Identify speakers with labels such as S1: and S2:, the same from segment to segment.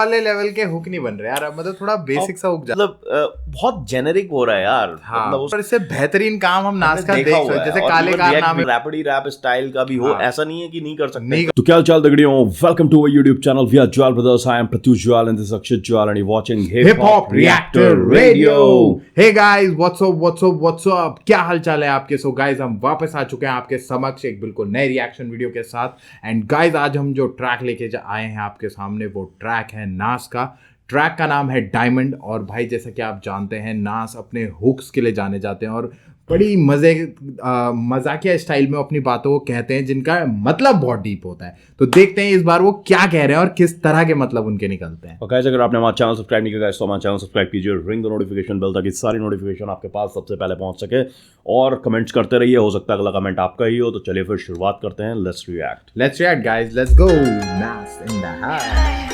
S1: वाले लेवल के हुक नहीं बन रहे यार, अब मतलब थोड़ा बेसिक सा हुक
S2: मतलब बहुत जेनेरिक हो रहा है यार।
S1: हाँ,
S2: मतलब
S1: और इससे बेहतरीन काम हम नाच का देख सकते हैं, जैसे काले कारनामे
S2: रैपिडी रैप स्टाइल का भी हो,
S1: हाँ,
S2: ऐसा नहीं है कि नहीं कर सकते।
S1: नहीं
S3: तो क्या चाल दगड़ियों, welcome to our YouTube channel. We are Jwal Brothers. I am Pratyush Jwal and this is Akshit Jwal and you're watching
S1: Hip Hop Reactor Radio. Hey guys, what's up? क्या हाल चाल है आपके? सो गाइज हम वापस आ चुके हैं आपके समक्ष एक बिल्कुल नए रिएक्शन वीडियो के साथ। एंड गाइज आज हम जो ट्रैक लेके आए हैं आपके सामने, वो ट्रैक है नास का। ट्रैक का नाम है डायमंड। और भाई जैसा कि आप जानते हैं, नास अपने हुक्स के लिए जाने जाते हैं और बड़ी मजाकिया स्टाइल में अपनी बातों को कहते हैं, जिनका मतलब बहुत डीप होता है। तो देखते हैं इस बार वो क्या कह रहे हैं और किस तरह के मतलब उनके निकलते हैं।
S3: और गाइस, अगर आपने हमारा चैनल सब्सक्राइब नहीं किया है तो हमारा चैनल सब्सक्राइब कीजिए, रिंग द नोटिफिकेशन बेल, ताकि सारी नोटिफिकेशन आपके पास सबसे पहले पहुंच सके। और कमेंट्स करते रहिए, हो सकता है अगला कमेंट आपका ही हो। तो चलिए फिर शुरुआत करते हैं। Let's react
S1: guys, let's go. नास इन द हाउस।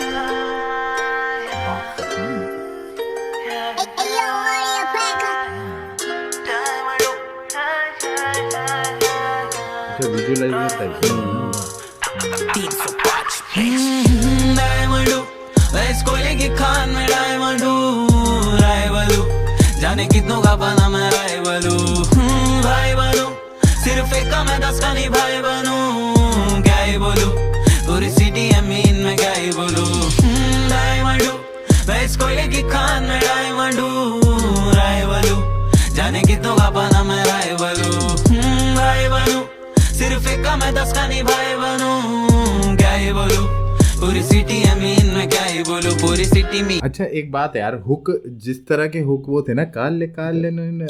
S4: जाने कितनों का बना मैं राइवल हूँ, भाई बनूं सिर्फ एक का मैं 10 का नहीं भाई बनूं। क्या ही बोलूं, पूरी सिटी है मीन में क्या ही बोलूं। डायमंड हूँ मैं, इस कोयले की खान में डायमंड हूँ, राइवल हूँ जाने कितनों का बना मैं राइवल हूँ, भाई बनूं सिर्फ एक का मैं 10 का नहीं भाई बनूं। क्या ही बोलूं, पूरी सिटी अमीन में क्या ही बोलूं, पूरी सिटी में।
S1: अच्छा एक बात है यार, हुक जिस तरह के हुक वो थे ना, काले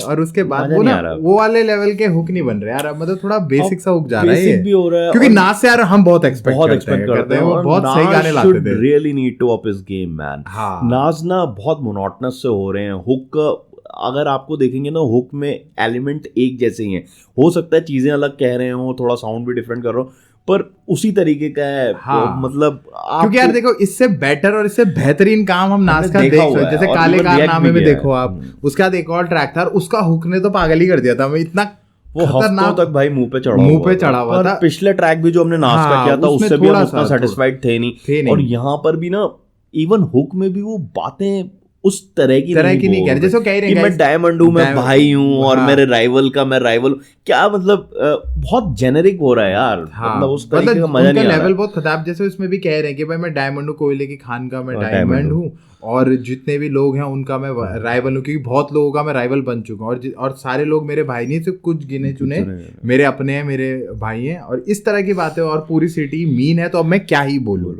S1: और उसके बाद वो ना वो वाले लेवल के हुक नहीं बन रहे यार, अब मतलब थोड़ा बेसिक सा हुक जा रहा है
S3: भी हो रहा है।
S1: क्योंकि नाज से यार हम बहुत एक्सपेक्ट करते हैं, वो बहुत सही गाने लाते थे।
S3: Really need to up his game man. नाज ना बहुत मोनोटनस से हो रहे हैं। हुक अगर आपको देखेंगे ना, हुक में एलिमेंट एक जैसे ही हैं। हो सकता है चीजें अलग कह रहे हो, थोड़ा साउंड भी डिफरेंट कर रहे हो, पर उसी तरीके का है।
S1: हाँ,
S3: मतलब
S1: क्योंकि यार देखो, इससे बेटर और इससे बेहतरीन काम हम नाच का देख सकते हैं, जैसे काले कारनामे में देखो आप। उसके बाद एक और ट्रैक था, उसका हुक ने तो पागल ही कर दिया था। मैं इतना
S3: वो हफ्तों तक भाई मुंह पे चढ़ा हुआ था। पिछले ट्रैक भी जो हमने नाच का किया था, उससे भी हम उतना सेटिस्फाइड थे नहीं। और यहाँ पर भी ना, इवन हुक में भी वो बातें उस तरह की नहीं कह रहे, जैसे कह रहे हैं मैं डायमंड हूँ, मैं भाई हूँ, और मेरे राइवल का मैं राइवल हूँ। क्या मतलब बहुत जेनेरिक हो रहा है यार। मतलब उस तरह का मजा नहीं आ रहा।
S1: लेवल बहुत खराब। जैसे उसमें भी कह रहे हैं कि भाई मैं डायमंड हूँ, कोयले की खान का मैं डायमंड हूँ, और जितने भी लोग हैं उनका मैं राइवल हूँ, क्योंकि बहुत लोगों का मैं राइवल बन चुका हूँ, और सारे लोग मेरे भाई नहीं, सिर्फ कुछ गिने चुने मेरे अपने हैं, मेरे भाई हैं, और इस तरह की बातें। और पूरी सिटी मीन है, तो अब मैं क्या ही बोलूँ,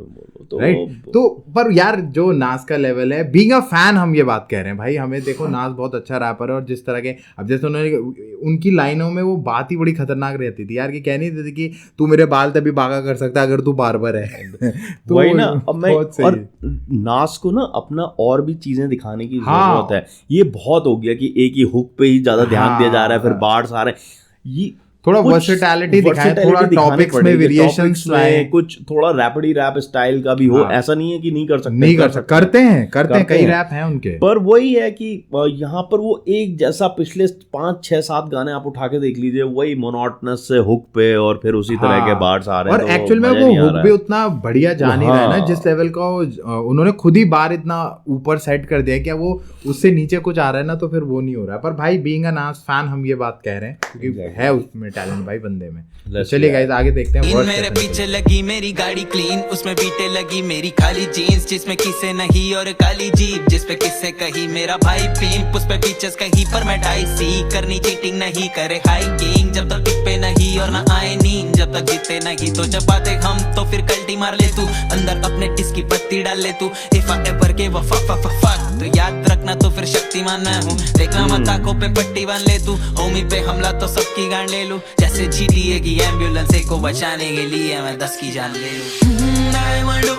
S1: राइट। तो पर यार जो नाज का लेवल है, बीइंग अ फैन हम ये बात कह रहे हैं भाई। हमें देखो, नाज बहुत अच्छा रैपर है, और जिस तरह के अब जैसे उन्होंने उनकी लाइनों में वो बात ही बड़ी खतरनाक रहती थी यार, कि कह नहीं देती कि तू मेरे बाल तभी बागा कर सकता है अगर तू बार्बर है। तो
S3: वही ना। अब मैं और नाज को ना अपना और भी चीजें दिखाने की जरूरत है। ये बहुत हो गया कि एक ही हुक पे ही ज्यादा ध्यान दिया जा रहा है, फिर बार्ड्स आ रहे हैं। ये
S1: थोड़ा वर्सेटैलिटी दिखाएं, थोड़ा टॉपिक्स में वेरिएशंस में, कुछ
S3: थोड़ा रैपिडी रैप स्टाइल का भी हो। ऐसा नहीं है कि नहीं कर सकते,
S1: करते हैं कई रैप हैं उनके।
S3: पर वही है कि यहाँ पर वो एक जैसा पिछले 5, 6, 7 गाने आप उठा के देख लीजिए, वही मोनोटनस से हुक पे, और फिर उसी तरह के बार्स आ रहे हैं।
S1: और एक्चुअल में वो हुक भी उतना बढ़िया जा नहीं रहा है ना, जिस लेवल का उन्होंने खुद ही बार इतना ऊपर सेट कर दिया कि वो उससे नीचे कुछ आ रहा है ना, तो फिर वो नहीं हो रहा है। पर भाई बीइंग अ नाज फैन हम ये बात कह रहे हैं, क्योंकि है उसमें टैलेंट भाई बंदे में। चलिए गाइस आगे देखते हैं।
S4: मेरे पीछे लगी मेरी गाड़ी क्लीन, उसमें बीटे लगी मेरी खाली जीन्स, जिसमें किसे नहीं, और काली जीप जिसपे किसे कही मेरा भाई पिंप, उस पे पीछे कहीं पर मैं डाइसी करनी, चीटिंग नहीं करे हाइकिंग, जब तक टिप पे नहीं और ना आए नींद, जब तक जीते नहीं तो जब बातें हम तो फिर कल्टी मार ले तू, अंदर अपने टिस की पत्ती डाल ले तू। If I ever give a fuck तो याद रखना, तो फिर शक्तिमान मैं हूँ, देखना मत आंखों पे पट्टी बांध ले तू, होमी पे हमला तो सबकी गांड ले लूं, जैसे GTA की एम्बुलेंस को बचाने के लिए मैं 10 की जान ले लूं।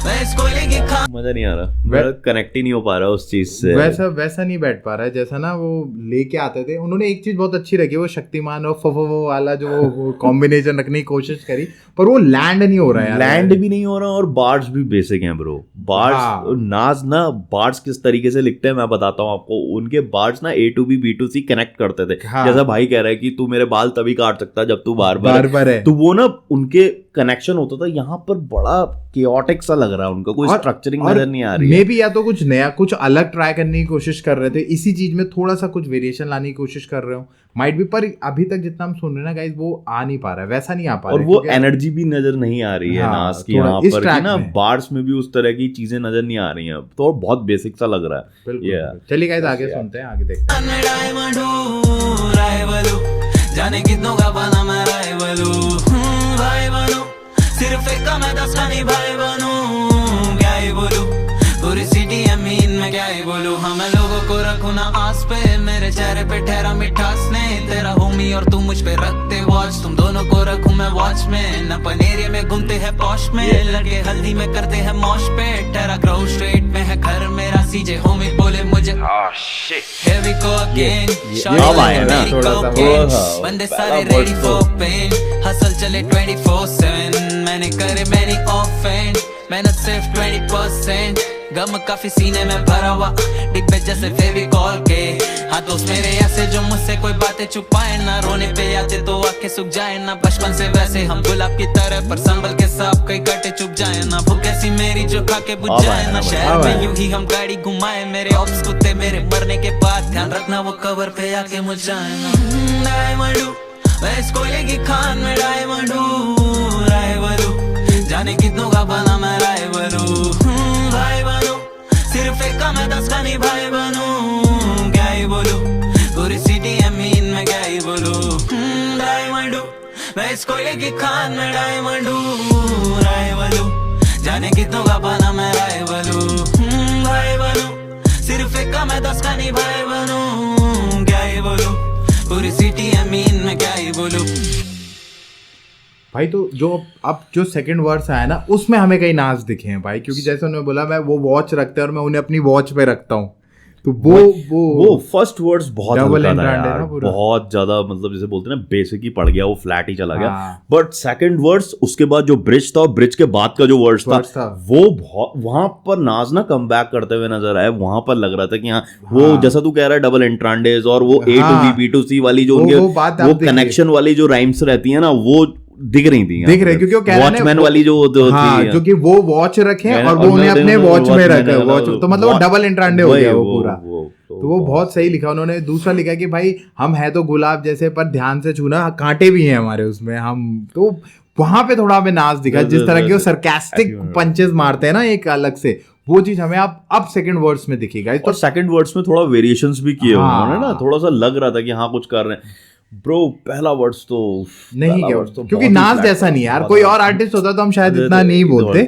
S3: मजा नहीं आ रहा, मेरा कनेक्ट ही नहीं हो पा रहा उस चीज से।
S1: वैसा नहीं बैठ पा रहा है जैसा ना वो लेके आते थे। उन्होंने एक चीज बहुत अच्छी रखी, वो शक्तिमान और फफो वाला जो वो कॉम्बिनेशन रखने की कोशिश करी, पर वो लैंड नहीं हो रहा है।
S3: लैंड भी नहीं हो रहा, और बार्ड्स भी बेसिक हैं ब्रो। बार्ड्स नाज ना, बार्ड्स किस तरीके से लिखते हैं मैं बताता हूँ आपको। उनके बार्ड्स ना A to B B to C connect करते थे। जैसा भाई कह रहा है कि तू मेरे बाल तभी काट सकता जब तू बार्बर है, तो वो ना उनके कनेक्शन होता था, यहाँ पर बड़ा केओटिक सा लग रहा है उनका, कोई स्ट्रक्चरिंग नजर नहीं आ रही
S1: है। मे भी या तो कुछ नया कुछ अलग ट्राई करने की कोशिश कर रहे थे, इसी चीज में थोड़ा सा कुछ वेरिएशन लाने की कोशिश कर रहे हो, माइट भी, पर अभी तक जितना हम सुन रहे हैं ना गाइस, वो आ नहीं पा रहा है, वैसा नहीं आ पा रहा है,
S3: और वो एनर्जी भी नजर नहीं आ रही है नास की यहाँ पर कि ना बार्स में भी उस तरह की चीजें नजर नहीं आ रही हैं, तो बहुत बेसिक सा लग रहा है।
S1: चलिए गाइस आगे सुनते हैं, आगे देखते हैं।
S4: जाने कितनों का बना मैं राइवलू, भाई बनू सिर्फ एक का मैं 10 का नहीं भाई बनू, क्या ही बोलूं पूरी सिटी अमीन में क्या ही बोलूं, हाँ मैं लोगों को रखूं ना आस पे, मेरे चेहरे पे ठहरा मिठास ने, तेरा होमी और तू मुझ पे रखते वॉच, तुम दोनों को रखूं मैं वॉच में, न पनेरिये में घूमते हैं पॉश में, लड़के हल्दी में करते हैं मॉश पे, ठहरा ग्राउंड स्ट्रेट में है घर मेरा, सीजे होमी बोले मुझे here we go again, बंदे सारे ready for pain, हसल चले 24/7, मैंने करे मैंने ऑफेंड, मेहनत सिर्फ 20%, गम काफी सीने में भरा हुआ डिब्बे जैसे फेविकॉल के, हाँ दोस्त मेरे ऐसे जो मुझसे कोई बातें छुपाए ना, रोने पे आते तो आंखें सूख जाए ना, बचपन से वैसे हम गुलाब की तरह, पर संभल के साथ कई कांटे चुप जाए ना, भूख ऐसी मेरी जो खा के बुझ जाए ना, शहर में यूं ही हम गाड़ी घुमाए, मेरे ऑप्स कुत्ते मेरे मरने के बाद ध्यान रखना वो कवर पे आके मुझ जाए ना, डायमंड मैं इस कोयले की खान में डायमंड हूँ, राइवलू जाने कितनों का बना मैं राइवलू, भाई बनू सिर्फ एक का मैं 10 का नहीं भाई बनू, क्या ही बोलूं पूरी सिटी अमीन में क्या ही बोलूं, डायमंड मैं इस कोयले की खान में डायमंड हूँ, राइवलू जाने कितनों का बना मैं राइवलू, भाई बनू सिर्फ एक का मैं 10 का नहीं भाई बनू, क्या ही बोलूं पूरी सिटी अमीन में क्या ही बोलूं।
S1: भाई तो जो अब जो सेकंड वर्स आया ना, उसमें हमें कई नाज दिखे हैं भाई, क्योंकि जैसे उन्होंने बोला मैं वो वॉच रखते हैं और मैं उन्हें अपनी वॉच पे रखता हूँ, तो वो
S3: फर्स्ट वर्ड्स बहुत हल्का था यार, बहुत ज्यादा, मतलब जैसे बोलते हैं ना बेसिक ही पड़ गया, वो फ्लैट ही चला गया, बट सेकंड वर्ड्स उसके बाद जो ब्रिज था और ब्रिज के बाद का जो वर्ड्स था वो बहुत, वहां पर नाज ना कम बैक करते हुए नजर आए, वहां पर लग रहा था कि हाँ वो जैसा तू कह रहा है डबल एंट्रांडेज और वो A to B B to C वाली जो उनके वो कनेक्शन वाली जो राइम्स रहती है ना, वो दिख रही थी,
S1: क्योंकि वो कह रहे हैं
S3: वॉचमैन वाली जो
S1: हाँ, जो कि वो वॉच रखे और वो उन्हें अपने वॉच में रखे, वॉच तो मतलब वो डबल एंट्रांडे हो गया वो पूरा, तो वो बहुत सही लिखा उन्होंने। दूसरा लिखा कि भाई हम है तो गुलाब जैसे पर ध्यान से छूना, कांटे भी हैं हमारे उसमें, हम तो वहां पे थोड़ा हमें नाज दिखा, जिस तरह की वो सरकास्टिक पंचेस मारते हैं ना एक अलग से, वो चीज हमें अब सेकंड वर्ड्स में दिखेगा,
S3: और सेकंड वर्ड्स में थोड़ा वेरिएशंस भी किए उन्होंने ना, थोड़ा सा लग रहा था कि हाँ कुछ कर रहे हैं। ब्रो पहला वर्ड्स तो
S1: नहीं क्या, क्योंकि नाज जैसा नहीं यार, कोई और आर्टिस्ट होता तो हम शायद इतना नहीं बोलते,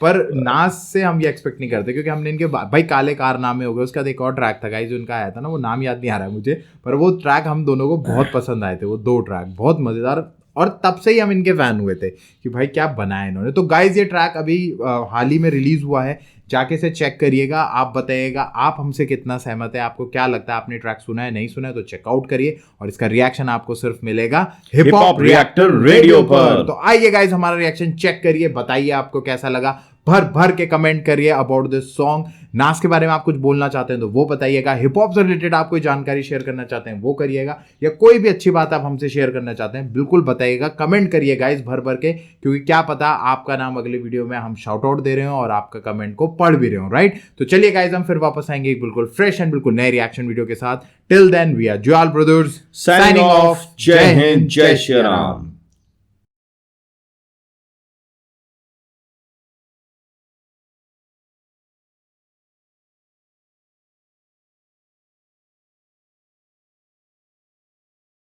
S1: पर नाज से हम ये एक्सपेक्ट नहीं करते, क्योंकि हमने इनके भाई काले कारनामे हो गए, उसका एक और ट्रैक था गाइस जो इनका आया था ना, वो नाम याद नहीं आ रहा है मुझे, पर वो ट्रैक हम दोनों को बहुत पसंद आए थे, वो 2 ट्रैक बहुत मजेदार, और तब से ही हम इनके फैन हुए थे कि भाई क्या बनाया इन्होंने। तो गाइस ये ट्रैक अभी हाल ही में रिलीज हुआ है, जाके से चेक करिएगा, आप बताइएगा आप हमसे कितना सहमत है, आपको क्या लगता है, आपने ट्रैक सुना है नहीं सुना है तो चेकआउट करिए, और इसका रिएक्शन आपको सिर्फ मिलेगा हिप हॉप रिएक्टर रेडियो पर। तो आइए गाइस हमारा रिएक्शन चेक करिए, बताइए आपको कैसा लगा, भर के कमेंट करिए अबाउट दिस सॉन्ग। नास के बारे में आप कुछ बोलना चाहते हैं तो वो बताइएगा, हिप हॉप से रिलेटेड आप कोई जानकारी शेयर करना चाहते हैं वो करिएगा, या कोई भी अच्छी बात आप हमसे शेयर करना चाहते हैं बिल्कुल बताइएगा, कमेंट करिए गाइस भर के, क्योंकि क्या पता आपका नाम अगले वीडियो में हम शाउट आउट दे रहे हो और आपका कमेंट को पढ़ भी रहे हो, राइट। तो चलिए गाइस हम फिर वापस आएंगे एक बिल्कुल फ्रेश एंड बिल्कुल नए रिएक्शन वीडियो के साथ। Till then we are Jwal brothers signing off. जय हिंद, जय श्री राम।